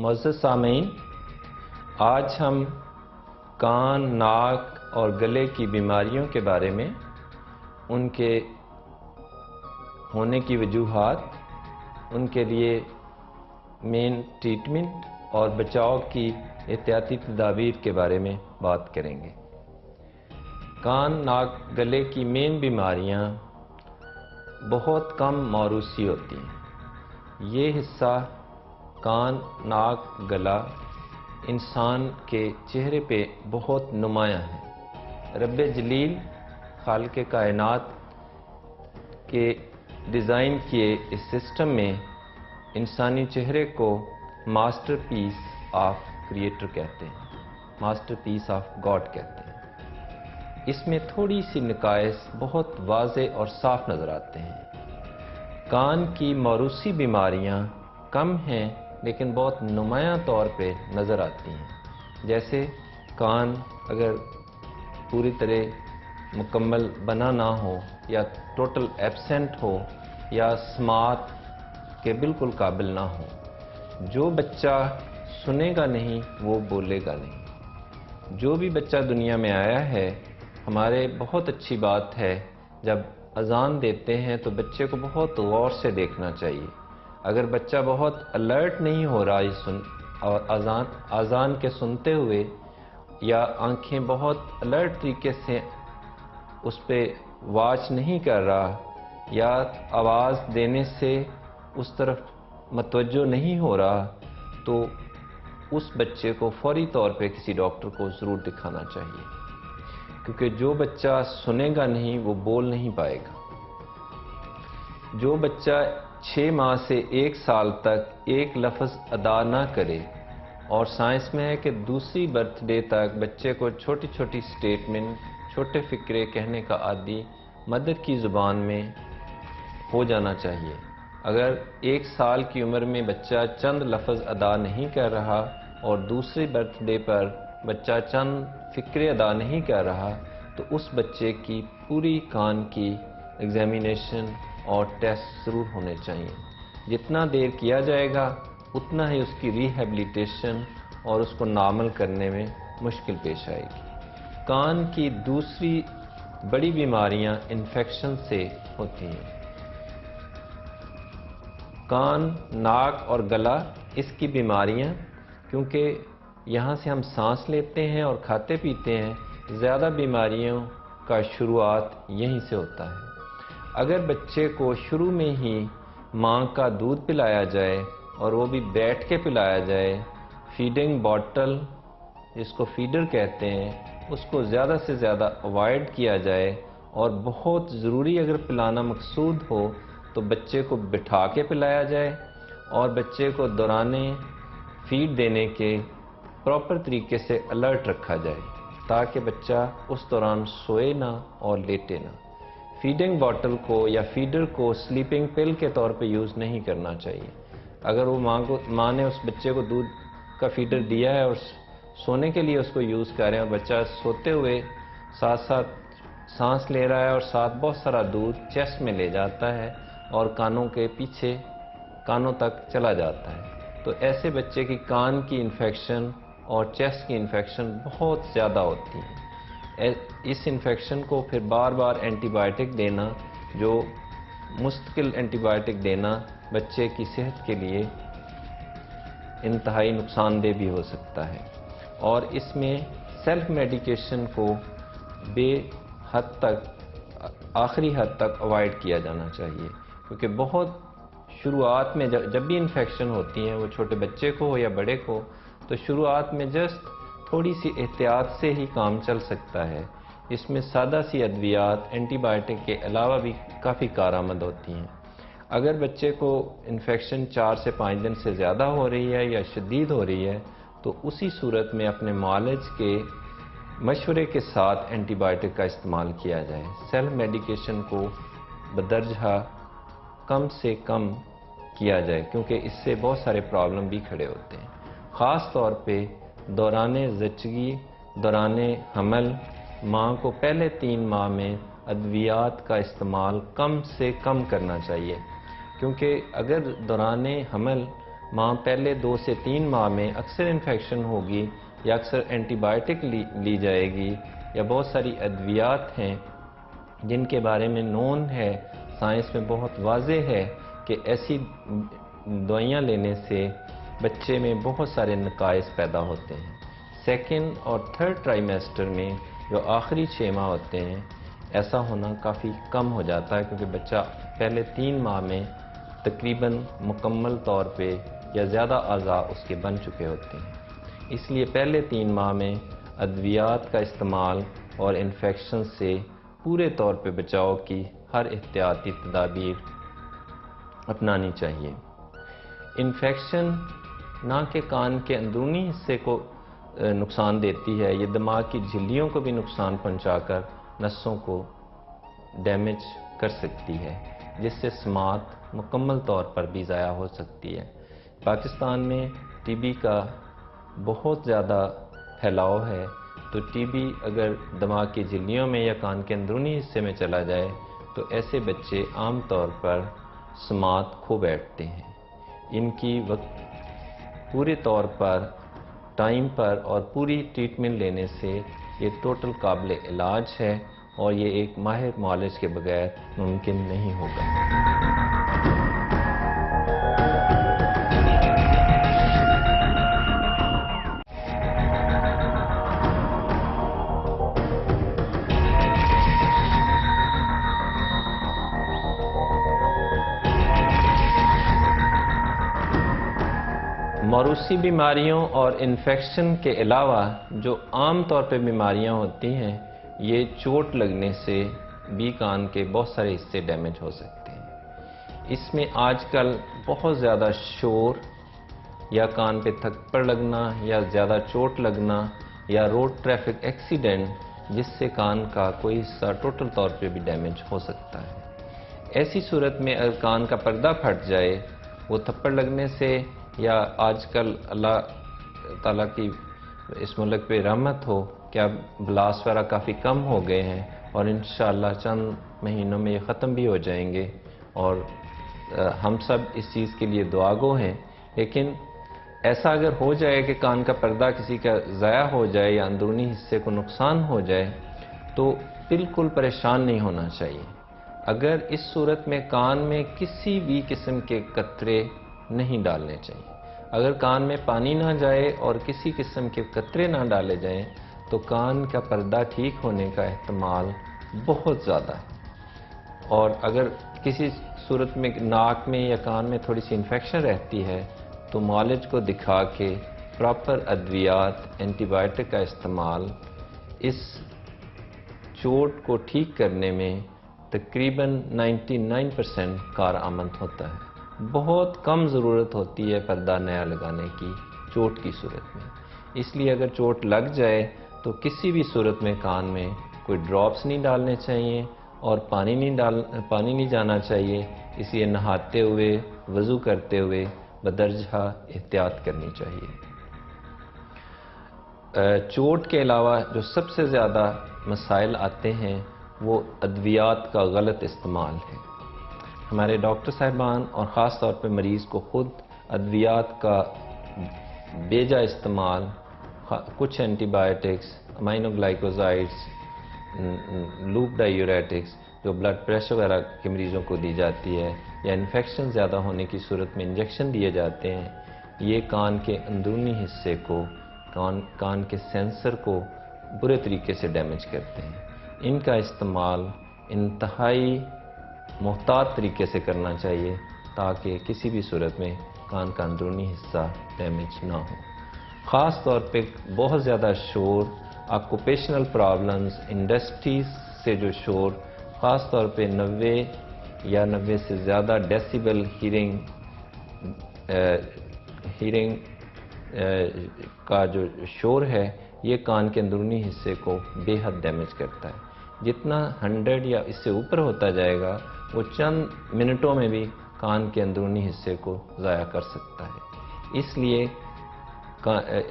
معزز سامعین، آج ہم کان، ناک اور گلے کی بیماریوں کے بارے میں، ان کے ہونے کی وجوہات، ان کے لیے مین ٹریٹمنٹ اور بچاؤ کی احتیاطی تدابیر کے بارے میں بات کریں گے۔ کان، ناک، گلے کی مین بیماریاں بہت کم موروثی ہوتی ہیں۔ یہ حصہ کان، ناک، گلا انسان کے چہرے پہ بہت نمایاں ہے۔ رب جلیل خالق کائنات کے ڈیزائن کیے اس سسٹم میں انسانی چہرے کو ماسٹر پیس آف کریٹر کہتے ہیں، ماسٹر پیس آف گاڈ کہتے ہیں۔ اس میں تھوڑی سی نقائص بہت واضح اور صاف نظر آتے ہیں۔ کان کی موروثی بیماریاں کم ہیں لیکن بہت نمایاں طور پہ نظر آتی ہیں، جیسے کان اگر پوری طرح مکمل بنا نہ ہو یا ٹوٹل ایبسینٹ ہو یا سماعت کے بالکل قابل نہ ہو۔ جو بچہ سنے گا نہیں وہ بولے گا نہیں۔ جو بھی بچہ دنیا میں آیا ہے، ہمارے بہت اچھی بات ہے جب اذان دیتے ہیں تو بچے کو بہت غور سے دیکھنا چاہیے۔ اگر بچہ بہت الرٹ نہیں ہو رہا اور اذان کے سنتے ہوئے یا آنکھیں بہت الرٹ طریقے سے اس پہ واچ نہیں کر رہا یا آواز دینے سے اس طرف متوجہ نہیں ہو رہا، تو اس بچے کو فوری طور پہ کسی ڈاکٹر کو ضرور دکھانا چاہیے، کیونکہ جو بچہ سنے گا نہیں وہ بول نہیں پائے گا۔ جو بچہ 6 ماہ سے 1 سال تک ایک لفظ ادا نہ کرے، اور سائنس میں ہے کہ دوسری برتھ ڈے تک بچے کو چھوٹی چھوٹی سٹیٹمنٹ، چھوٹے فقرے کہنے کا عادی مدر کی زبان میں ہو جانا چاہیے۔ اگر 1 سال کی عمر میں بچہ چند لفظ ادا نہیں کر رہا اور دوسری برتھ ڈے پر بچہ چند فقرے ادا نہیں کر رہا، تو اس بچے کی پوری کان کی ایگزامینیشن اور ٹیسٹ ضرور ہونے چاہیے۔ جتنا دیر کیا جائے گا اتنا ہی اس کی ریہیبلیٹیشن اور اس کو نارمل کرنے میں مشکل پیش آئے گی۔ کان کی دوسری بڑی بیماریاں انفیکشن سے ہوتی ہیں۔ کان، ناک اور گلا اس کی بیماریاں، کیونکہ یہاں سے ہم سانس لیتے ہیں اور کھاتے پیتے ہیں، زیادہ بیماریوں کا شروعات یہیں سے ہوتا ہے۔ اگر بچے کو شروع میں ہی ماں کا دودھ پلایا جائے اور وہ بھی بیٹھ کے پلایا جائے، فیڈنگ باٹل جس کو فیڈر کہتے ہیں، اس کو زیادہ سے زیادہ اوائڈ کیا جائے، اور بہت ضروری اگر پلانا مقصود ہو تو بچے کو بٹھا کے پلایا جائے اور بچے کو دوران فیڈ دینے کے پراپر طریقے سے الرٹ رکھا جائے تاکہ بچہ اس دوران سوئے نہ اور لیٹے نہ۔ فیڈنگ باٹل کو یا فیڈر کو سلیپنگ پل کے طور پہ یوز نہیں کرنا چاہیے۔ اگر وہ ماں نے اس بچے کو دودھ کا فیڈر دیا ہے اور سونے کے لیے اس کو یوز کر رہے ہیں اور بچہ سوتے ہوئے ساتھ ساتھ سانس لے رہا ہے اور ساتھ بہت سارا دودھ چیسٹ میں لے جاتا ہے اور کانوں کے پیچھے کانوں تک چلا جاتا ہے، تو ایسے بچے کی کان کی انفیکشن اور چیسٹ کی انفیکشن بہت زیادہ ہوتی ہیں۔ اس انفیکشن کو پھر بار بار اینٹی بائیوٹک دینا، جو مستقل اینٹی بائیوٹک دینا بچے کی صحت کے لیے انتہائی نقصان دہ بھی ہو سکتا ہے، اور اس میں سیلف میڈیکیشن کو بے حد تک، آخری حد تک اوائڈ کیا جانا چاہیے، کیونکہ بہت شروعات میں جب بھی انفیکشن ہوتی ہیں، وہ چھوٹے بچے کو ہو یا بڑے کو، تو شروعات میں جسٹ تھوڑی سی احتیاط سے ہی کام چل سکتا ہے۔ اس میں سادہ سی ادویات اینٹی بائیوٹک کے علاوہ بھی کافی کارآمد ہوتی ہیں۔ اگر بچے کو انفیکشن 4 سے 5 دن سے زیادہ ہو رہی ہے یا شدید ہو رہی ہے، تو اسی صورت میں اپنے معالج کے مشورے کے ساتھ اینٹی بائیوٹک کا استعمال کیا جائے۔ سیلف میڈیکیشن کو بدرجہ کم سے کم کیا جائے، کیونکہ اس سے بہت سارے پرابلم بھی کھڑے ہوتے ہیں، خاص طور پہ دوران زچگی، دوران حمل۔ ماں کو پہلے 3 ماہ میں ادویات کا استعمال کم سے کم کرنا چاہیے، کیونکہ اگر دوران حمل ماں پہلے 2 سے 3 ماہ میں اکثر انفیکشن ہوگی یا اکثر اینٹی بائیوٹک لی جائے گی، یا بہت ساری ادویات ہیں جن کے بارے میں نون ہے، سائنس میں بہت واضح ہے کہ ایسی دوائیاں لینے سے بچے میں بہت سارے نقائص پیدا ہوتے ہیں۔ سیکنڈ اور تھرڈ ٹرائیمیسٹر میں جو آخری 6 ماہ ہوتے ہیں، ایسا ہونا کافی کم ہو جاتا ہے، کیونکہ بچہ پہلے 3 ماہ میں تقریباً مکمل طور پہ یا زیادہ اعضاء اس کے بن چکے ہوتے ہیں۔ اس لیے پہلے 3 ماہ میں ادویات کا استعمال اور انفیکشن سے پورے طور پہ بچاؤ کی ہر احتیاطی تدابیر اپنانی چاہیے۔ انفیکشن نہ کہ کان کے اندرونی حصے کو نقصان دیتی ہے، یہ دماغ کی جھلیوں کو بھی نقصان پہنچا کر نسوں کو ڈیمیج کر سکتی ہے، جس سے سماعت مکمل طور پر بھی ضائع ہو سکتی ہے۔ پاکستان میں ٹی بی کا بہت زیادہ پھیلاؤ ہے، تو ٹی بی اگر دماغ کی جھلیوں میں یا کان کے اندرونی حصے میں چلا جائے تو ایسے بچے عام طور پر سماعت کھو بیٹھتے ہیں۔ ان کی پورے طور پر ٹائم پر اور پوری ٹریٹمنٹ لینے سے یہ ٹوٹل قابل علاج ہے، اور یہ ایک ماہر معالج کے بغیر ممکن نہیں ہوگا۔ موروثی بیماریوں اور انفیکشن کے علاوہ جو عام طور پہ بیماریاں ہوتی ہیں، یہ چوٹ لگنے سے بھی کان کے بہت سارے حصے ڈیمیج ہو سکتے ہیں۔ اس میں آج کل بہت زیادہ شور یا کان پہ تھپڑ لگنا یا زیادہ چوٹ لگنا یا روڈ ٹریفک ایکسیڈنٹ جس سے کان کا کوئی حصہ ٹوٹل طور پہ بھی ڈیمیج ہو سکتا ہے۔ ایسی صورت میں اگر کان کا پردہ پھٹ جائے، وہ تھپڑ لگنے سے، یا آج کل اللہ تعالیٰ کی اس ملک پہ رحمت ہو کہ اب بلاسٹ وغیرہ کافی کم ہو گئے ہیں، اور انشاءاللہ چند مہینوں میں یہ ختم بھی ہو جائیں گے، اور ہم سب اس چیز کے لیے دعاگو ہیں۔ لیکن ایسا اگر ہو جائے کہ کان کا پردہ کسی کا ضائع ہو جائے یا اندرونی حصے کو نقصان ہو جائے، تو بالکل پریشان نہیں ہونا چاہیے۔ اگر اس صورت میں کان میں کسی بھی قسم کے قطرے نہیں ڈالنے چاہیے۔ اگر کان میں پانی نہ جائے اور کسی قسم کے قطرے نہ ڈالے جائیں تو کان کا پردہ ٹھیک ہونے کا احتمال بہت زیادہ ہے۔ اور اگر کسی صورت میں ناک میں یا کان میں تھوڑی سی انفیکشن رہتی ہے تو معالج کو دکھا کے پراپر ادویات، اینٹی بائیوٹک کا استعمال اس چوٹ کو ٹھیک کرنے میں تقریباً 99% کارآمد ہوتا ہے۔ بہت کم ضرورت ہوتی ہے پردہ نیا لگانے کی چوٹ کی صورت میں۔ اس لیے اگر چوٹ لگ جائے تو کسی بھی صورت میں کان میں کوئی ڈراپس نہیں ڈالنے چاہیے اور پانی نہیں جانا چاہیے۔ اس لیے نہاتے ہوئے، وضو کرتے ہوئے بدرجہ احتیاط کرنی چاہیے۔ چوٹ کے علاوہ جو سب سے زیادہ مسائل آتے ہیں وہ ادویات کا غلط استعمال ہے۔ ہمارے ڈاکٹر صاحبان اور خاص طور پہ مریض کو خود ادویات کا بیجا استعمال، کچھ اینٹی بائیوٹکس، امائنو گلائکوزائڈس، لوپ ڈائیوریٹکس جو بلڈ پریشر وغیرہ کے مریضوں کو دی جاتی ہے، یا انفیکشن زیادہ ہونے کی صورت میں انجیکشن دیے جاتے ہیں، یہ کان کے اندرونی حصے کو، کان کے سینسر کو برے طریقے سے ڈیمیج کرتے ہیں۔ ان کا استعمال انتہائی محتاط طریقے سے کرنا چاہیے تاکہ کسی بھی صورت میں کان کا اندرونی حصہ ڈیمیج نہ ہو۔ خاص طور پہ بہت زیادہ شور، آکوپیشنل پرابلمز، انڈسٹریز سے جو شور، خاص طور پہ 90 یا 90 سے زیادہ ڈیسیبل ہیرنگ کا جو شور ہے، یہ کان کے اندرونی حصے کو بے حد ڈیمیج کرتا ہے۔ جتنا 100 یا اس سے اوپر ہوتا جائے گا، وہ چند منٹوں میں بھی کان کے اندرونی حصے کو ضائع کر سکتا ہے۔ اس لیے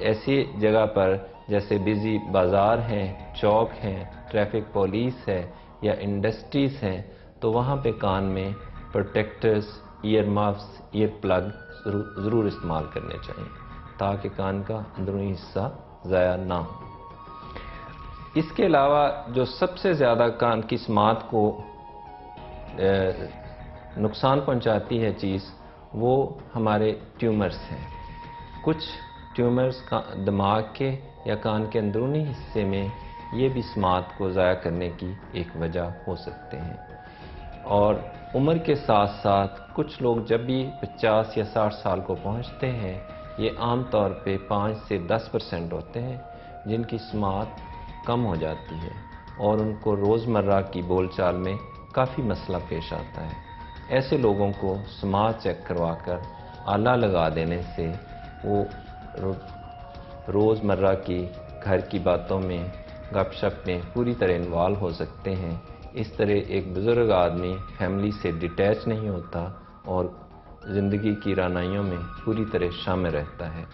ایسی جگہ پر جیسے بزی بازار ہیں، چوک ہیں، ٹریفک پولیس ہے یا انڈسٹریز ہیں، تو وہاں پہ کان میں پروٹیکٹرز ایئر مافس، ایئر پلگ ضرور استعمال کرنے چاہیے تاکہ کان کا اندرونی حصہ ضائع نہ ہو۔ اس کے علاوہ جو سب سے زیادہ کان کی سماعت کو نقصان پہنچاتی ہے چیز، وہ ہمارے ٹیومرز ہیں۔ کچھ ٹیومرز دماغ کے یا کان کے اندرونی حصے میں یہ بھی سماعت کو ضائع کرنے کی ایک وجہ ہو سکتے ہیں۔ اور عمر کے ساتھ ساتھ کچھ لوگ جب بھی 50 یا 60 سال کو پہنچتے ہیں، یہ عام طور پہ 5 سے 10% ہوتے ہیں جن کی سماعت کم ہو جاتی ہے اور ان کو روزمرہ کی بول چال میں کافی مسئلہ پیش آتا ہے۔ ایسے لوگوں کو سماعت چیک کروا کر آلہ لگا دینے سے وہ روزمرہ کی گھر کی باتوں میں، گپ شپ میں پوری طرح انوالو ہو سکتے ہیں۔ اس طرح ایک بزرگ آدمی فیملی سے ڈیٹیچ نہیں ہوتا اور زندگی کی رعنائیوں میں پوری طرح شامل رہتا ہے۔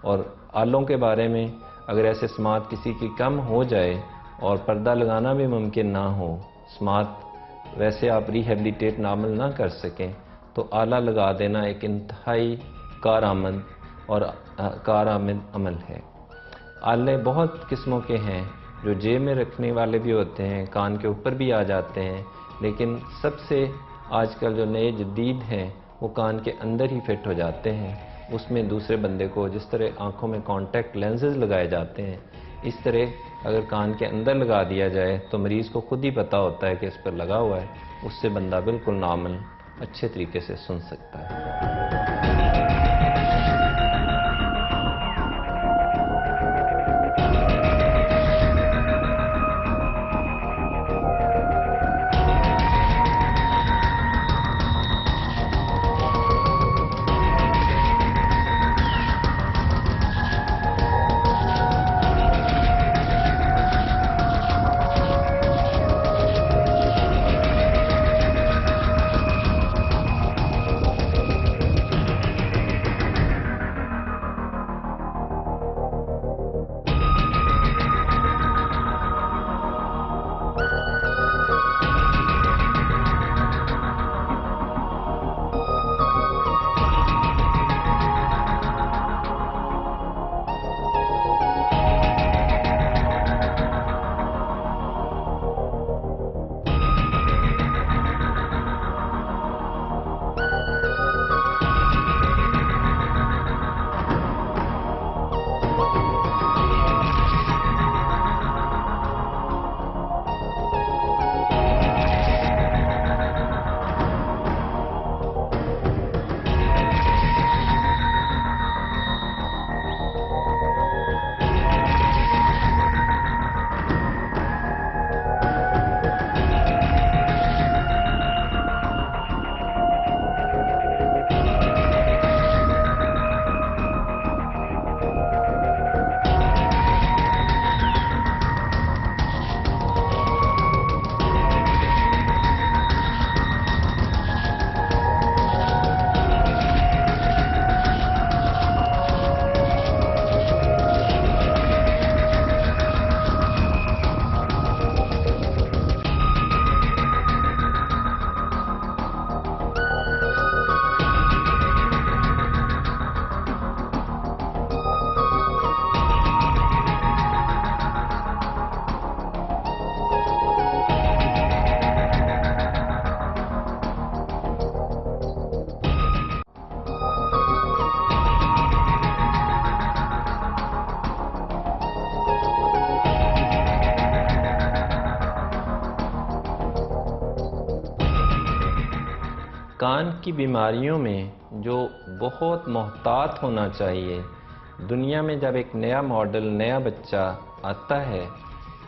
اور آلوں کے بارے میں، اگر ایسے سماعت کسی کی کم ہو جائے اور پردہ لگانا بھی ممکن نہ ہو، سماعت ویسے آپ ریہیبلیٹیٹ نامل نہ کر سکیں، تو آلہ لگا دینا ایک انتہائی کارآمد عمل ہے۔ آلے بہت قسموں کے ہیں، جو جیب میں رکھنے والے بھی ہوتے ہیں، کان کے اوپر بھی آ جاتے ہیں، لیکن سب سے آج کل جو نئے جدید ہیں وہ کان کے اندر ہی فٹ ہو جاتے ہیں۔ اس میں دوسرے بندے کو جس طرح آنکھوں میں کانٹیکٹ لینزز لگائے جاتے ہیں، اس طرح اگر کان کے اندر لگا دیا جائے تو مریض کو خود ہی پتہ ہوتا ہے کہ اس پر لگا ہوا ہے، اس سے بندہ بالکل نارمل اچھے طریقے سے سن سکتا ہے۔ کان کی بیماریوں میں جو بہت محتاط ہونا چاہیے، دنیا میں جب ایک نیا ماڈل، نیا بچہ آتا ہے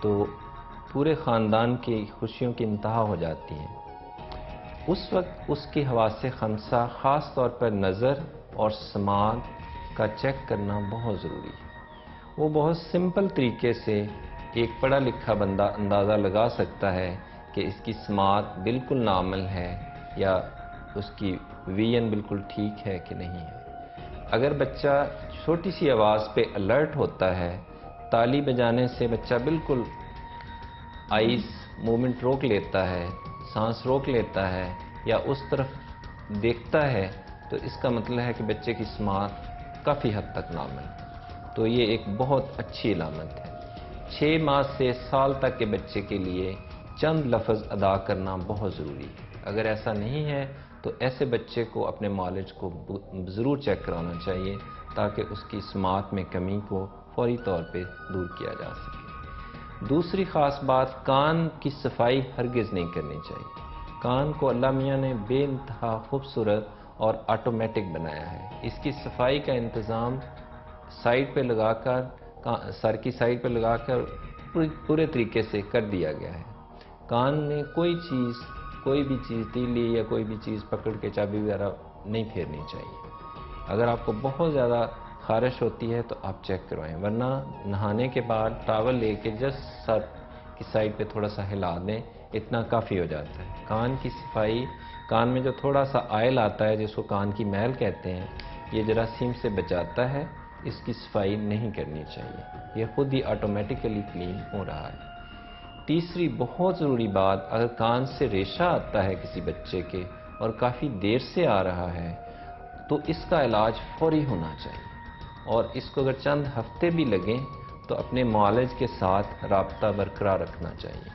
تو پورے خاندان کی خوشیوں کی انتہا ہو جاتی ہے۔ اس وقت اس کی حواس خمسہ، خاص طور پر نظر اور سماعت کا چیک کرنا بہت ضروری ہے۔ وہ بہت سمپل طریقے سے ایک پڑھا لکھا بندہ اندازہ لگا سکتا ہے کہ اس کی سماعت بالکل نارمل ہے یا اس کی ویژن بالکل ٹھیک ہے کہ نہیں ہے۔ اگر بچہ چھوٹی سی آواز پہ الرٹ ہوتا ہے، تالی بجانے سے بچہ بالکل آئیز موومنٹ روک لیتا ہے، سانس روک لیتا ہے یا اس طرف دیکھتا ہے تو اس کا مطلب ہے کہ بچے کی سماعت کافی حد تک نارمل ہے، تو یہ ایک بہت اچھی علامت ہے۔ 6 ماہ سے سال تک کے بچے کے لیے چند لفظ ادا کرنا بہت ضروری ہے۔ اگر ایسا نہیں ہے تو ایسے بچے کو اپنے معالج کو ضرور چیک کرانا چاہیے تاکہ اس کی سماعت میں کمی کو فوری طور پہ دور کیا جا سکے۔ دوسری خاص بات، کان کی صفائی ہرگز نہیں کرنی چاہیے۔ کان کو اللہ میاں نے بے انتہا خوبصورت اور آٹومیٹک بنایا ہے۔ اس کی صفائی کا انتظام سائڈ پہ لگا کر، سر کی سائڈ پہ لگا کر پورے طریقے سے کر دیا گیا ہے۔ کان میں کوئی بھی چیز تیلی یا کوئی بھی چیز پکڑ کے چابی وغیرہ نہیں پھیرنی چاہیے۔ اگر آپ کو بہت زیادہ خارش ہوتی ہے تو آپ چیک کروائیں، ورنہ نہانے کے بعد ٹاول لے کے جسٹ سر کی سائڈ پہ تھوڑا سا ہلا دیں، اتنا کافی ہو جاتا ہے۔ کان کی صفائی، کان میں جو تھوڑا سا آئل آتا ہے جس کو کان کی میل کہتے ہیں، یہ جراثیم سے بچاتا ہے، اس کی صفائی نہیں کرنی چاہیے، یہ خود ہی آٹومیٹیکلی کلین ہو رہا ہے۔ تیسری بہت ضروری بات، اگر کان سے ریشہ آتا ہے کسی بچے کے اور کافی دیر سے آ رہا ہے تو اس کا علاج فوری ہونا چاہیے، اور اس کو اگر چند ہفتے بھی لگیں تو اپنے معالج کے ساتھ رابطہ برقرار رکھنا چاہیے،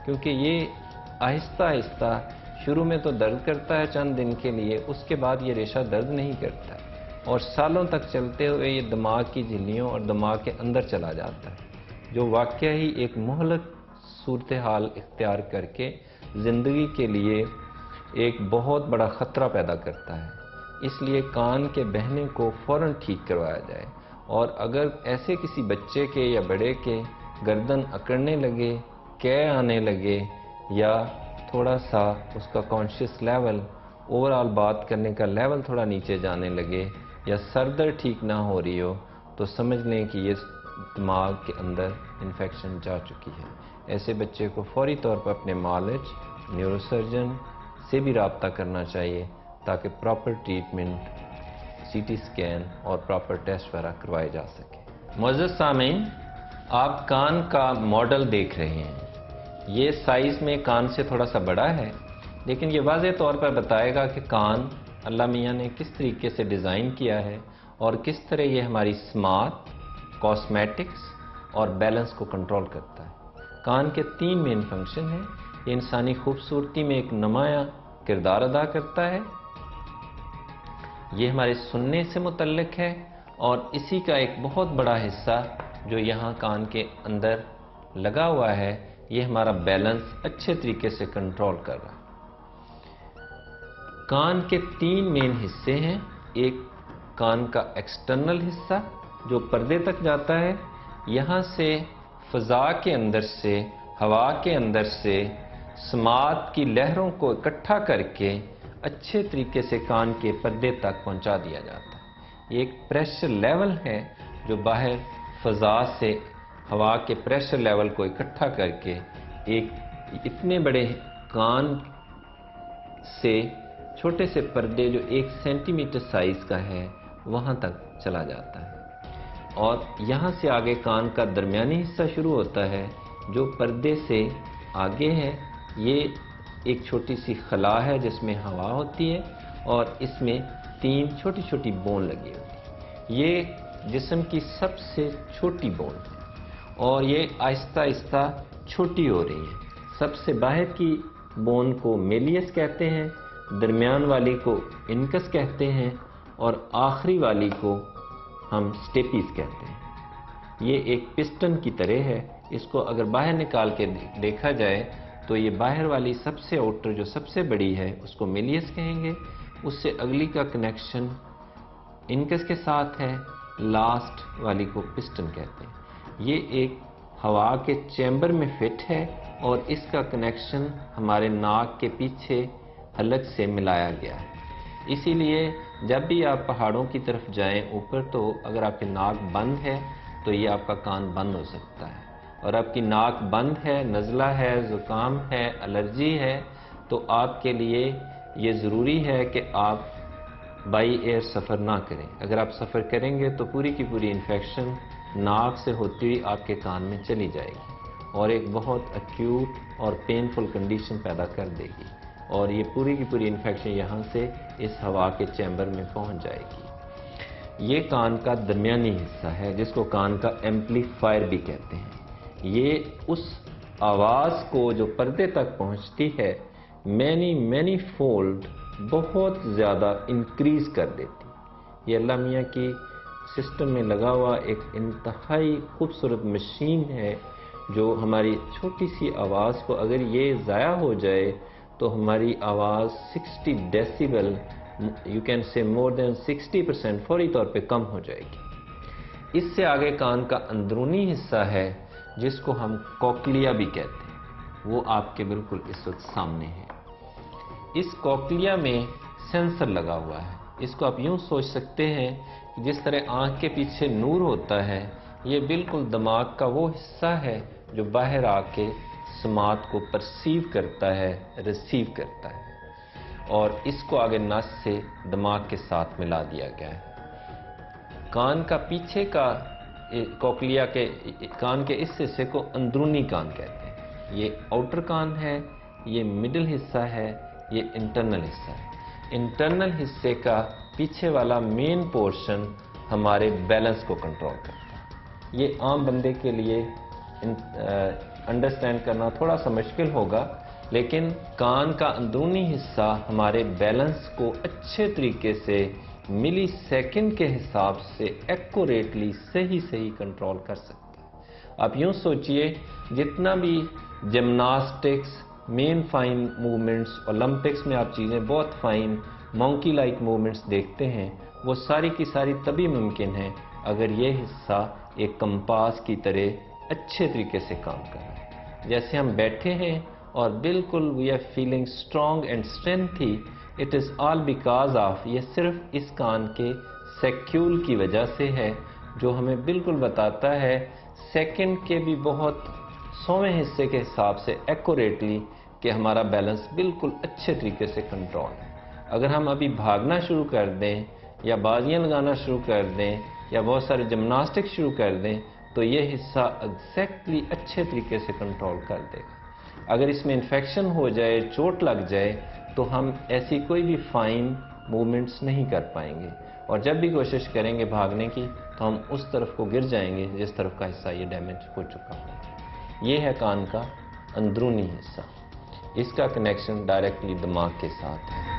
کیونکہ یہ آہستہ آہستہ شروع میں تو درد کرتا ہے چند دن کے لیے، اس کے بعد یہ ریشہ درد نہیں کرتا ہے اور سالوں تک چلتے ہوئے یہ دماغ کی جھلیوں اور دماغ کے اندر چلا جاتا ہے، جو واقعہ ہی ایک مہلک صورتحال اختیار کر کے زندگی کے لیے ایک بہت بڑا خطرہ پیدا کرتا ہے۔ اس لیے کان کے بہنے کو فوراً ٹھیک کروایا جائے، اور اگر ایسے کسی بچے کے یا بڑے کے گردن اکڑنے لگے، قے آنے لگے، یا تھوڑا سا اس کا کانشیس لیول، اوورآل بات کرنے کا لیول تھوڑا نیچے جانے لگے، یا سر درد ٹھیک نہ ہو رہی ہو، تو سمجھ لیں کہ یہ دماغ کے اندر انفیکشن جا چکی ہے۔ ایسے بچے کو فوری طور پر اپنے معالج، نیورو سرجن سے بھی رابطہ کرنا چاہیے تاکہ proper treatment, C T scan اور پراپر ٹیسٹ وغیرہ کروائے جا سکے۔ معزز سامعین، آپ کان کا ماڈل دیکھ رہے ہیں۔ یہ سائز میں کان سے تھوڑا سا بڑا ہے، لیکن یہ واضح طور پر بتائے گا کہ کان اللہ میاں نے کس طریقے سے ڈیزائن کیا ہے اور کس طرح یہ ہماری سماعت، کاسمیٹکس اور بیلنس کو کنٹرول کرتا ہے۔ کان کے 3 مین فنکشن ہیں۔ یہ انسانی خوبصورتی میں ایک نمایاں کردار ادا کرتا ہے، یہ ہمارے سننے سے متعلق ہے، اور اسی کا ایک بہت بڑا حصہ جو یہاں کان کے اندر لگا ہوا ہے، یہ ہمارا بیلنس اچھے طریقے سے کنٹرول کر رہا ہے۔ کان کے 3 مین حصے ہیں۔ ایک کان کا ایکسٹرنل حصہ جو پردے تک جاتا ہے، یہاں سے فضا کے اندر سے، ہوا کے اندر سے سماعت کی لہروں کو اکٹھا کر کے اچھے طریقے سے کان کے پردے تک پہنچا دیا جاتا ہے۔ یہ ایک پریشر لیول ہے جو باہر فضا سے ہوا کے پریشر لیول کو اکٹھا کر کے ایک اتنے بڑے کان سے چھوٹے سے پردے جو 1 سینٹی میٹر سائز کا ہے وہاں تک چلا جاتا ہے، اور یہاں سے آگے کان کا درمیانی حصہ شروع ہوتا ہے جو پردے سے آگے ہے۔ یہ ایک چھوٹی سی خلا ہے جس میں ہوا ہوتی ہے، اور اس میں 3 چھوٹی چھوٹی بون لگی ہوتی ہے۔ یہ جسم کی سب سے چھوٹی بون ہے، اور یہ آہستہ آہستہ چھوٹی ہو رہی ہے۔ سب سے باہر کی بون کو میلیس کہتے ہیں، درمیان والی کو انکس کہتے ہیں، اور آخری والی کو ہم سٹیپیز کہتے ہیں۔ یہ ایک پسٹن کی طرح ہے، اس کو اگر باہر نکال کے دیکھا جائے تو یہ باہر والی سب سے آؤٹر جو سب سے بڑی ہے اس کو میلیس کہیں گے، اس سے اگلی کا کنیکشن انکس کے ساتھ ہے، لاسٹ والی کو پسٹن کہتے ہیں۔ یہ ایک ہوا کے چیمبر میں فٹ ہے، اور اس کا کنیکشن ہمارے ناک کے پیچھے حلق سے ملایا گیا ہے۔ اسی لیے جب بھی آپ پہاڑوں کی طرف جائیں اوپر، تو اگر آپ کی ناک بند ہے تو یہ آپ کا کان بند ہو سکتا ہے، اور آپ کی ناک بند ہے، نزلہ ہے، زکام ہے، الرجی ہے، تو آپ کے لیے یہ ضروری ہے کہ آپ بائی ایئر سفر نہ کریں۔ اگر آپ سفر کریں گے تو پوری کی پوری انفیکشن ناک سے ہوتی ہوئی آپ کے کان میں چلی جائے گی، اور ایک بہت ایکیوٹ اور پینفل کنڈیشن پیدا کر دے گی۔ اور یہ پوری کی پوری انفیکشن یہاں سے اس ہوا کے چیمبر میں پہنچ جائے گی۔ یہ کان کا درمیانی حصہ ہے جس کو کان کا ایمپلیفائر بھی کہتے ہیں۔ یہ اس آواز کو جو پردے تک پہنچتی ہے مینی فولڈ بہت زیادہ انکریز کر دیتی۔ یہ اللہ میاں کی سسٹم میں لگا ہوا ایک انتہائی خوبصورت مشین ہے جو ہماری چھوٹی سی آواز کو اگر یہ ضائع ہو جائے تو ہماری آواز 60 ڈیسیبل یو کین سے مور دین 60% فوری طور پہ کم ہو جائے گی۔ اس سے آگے کان کا اندرونی حصہ ہے جس کو ہم کوکلیا بھی کہتے ہیں، وہ آپ کے بالکل اس وقت سامنے ہے۔ اس کوکلیا میں سینسر لگا ہوا ہے۔ اس کو آپ یوں سوچ سکتے ہیں کہ جس طرح آنکھ کے پیچھے نور ہوتا ہے، یہ بالکل دماغ کا وہ حصہ ہے جو باہر آ کے سماعت کو پرسیو کرتا ہے، ریسیو کرتا ہے، اور اس کو آگے نس سے دماغ کے ساتھ ملا دیا گیا ہے۔ کان کا پیچھے کا کوکلیا کے کان کے اس حصے کو اندرونی کان کہتے ہیں۔ یہ آؤٹر کان ہے، یہ مڈل حصہ ہے، یہ انٹرنل حصہ ہے۔ انٹرنل حصے کا پیچھے والا مین پورشن ہمارے بیلنس کو کنٹرول کرتا ہے۔ یہ عام بندے کے لیے انڈرسٹینڈ کرنا تھوڑا سا مشکل ہوگا، لیکن کان کا اندرونی حصہ ہمارے بیلنس کو اچھے طریقے سے ملی سیکنڈ کے حساب سے ایکوریٹلی صحیح کنٹرول کر سکتا ہے۔ آپ یوں سوچئے جتنا بھی جمناسٹکس، مین فائن موومنٹس، اولمپکس میں آپ چیزیں بہت فائن مونکی لائک موومنٹس دیکھتے ہیں، وہ ساری کی ساری تبھی ممکن ہے اگر یہ حصہ ایک کمپاس کی طرح اچھے طریقے سے کام کر رہا ہے۔ جیسے ہم بیٹھے ہیں اور بالکل we are feeling strong and strengthy, it is all because of, یہ صرف اس کان کے سیکیول کی وجہ سے ہے جو ہمیں بالکل بتاتا ہے سیکنڈ کے بھی بہت 100ویں حصے کے حساب سے ایکوریٹلی کہ ہمارا بیلنس بالکل اچھے طریقے سے کنٹرول ہے۔ اگر ہم ابھی بھاگنا شروع کر دیں یا بازیاں لگانا شروع کر دیں یا بہت سارے جمناسٹک شروع کر دیں تو یہ حصہ ایگزیکٹلی اچھے طریقے سے کنٹرول کر دے گا۔ اگر اس میں انفیکشن ہو جائے، چوٹ لگ جائے تو ہم ایسی کوئی بھی فائن موومنٹس نہیں کر پائیں گے، اور جب بھی کوشش کریں گے بھاگنے کی تو ہم اس طرف کو گر جائیں گے جس طرف کا حصہ یہ ڈیمیج ہو چکا ہو۔ یہ ہے کان کا اندرونی حصہ، اس کا کنیکشن ڈائریکٹلی دماغ کے ساتھ ہے۔